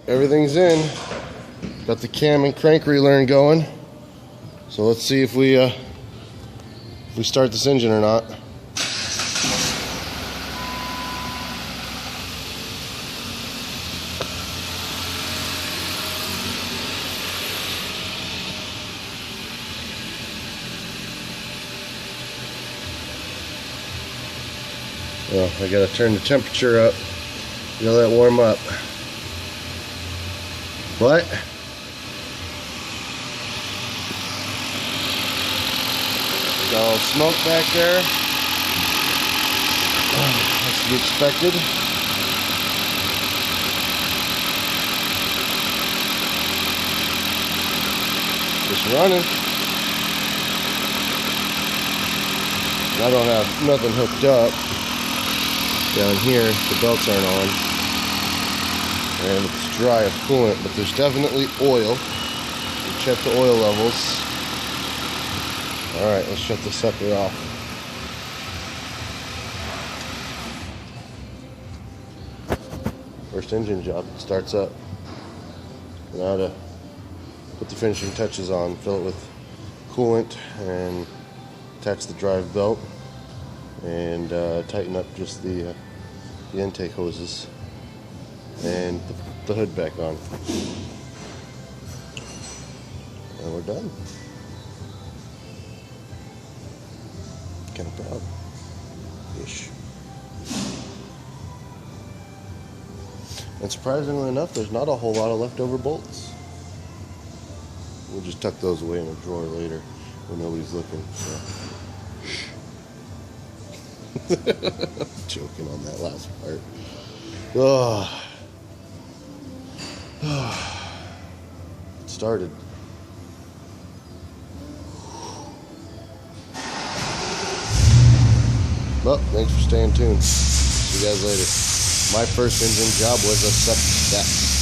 everything's in. Got the cam and crank relearn going. So let's see if we start this engine or not. Well, I gotta turn the temperature up. Let it warm up. But got a little smoke back there. That's to be expected. Just running. I don't have nothing hooked up down here. The belts aren't on, and it's dry of coolant, but there's definitely oil. We check the oil levels. Alright, let's shut this sucker off. First engine job, starts up. Now to put the finishing touches on, fill it with coolant and attach the drive belt and tighten up just the intake hoses and put the hood back on. And we're done. Kind of proud. Ish. And surprisingly enough, there's not a whole lot of leftover bolts. We'll just tuck those away in a drawer later when nobody's looking. So. Joking on that last part. Oh. It started. Well, thanks for staying tuned. See you guys later. My first engine job was a success.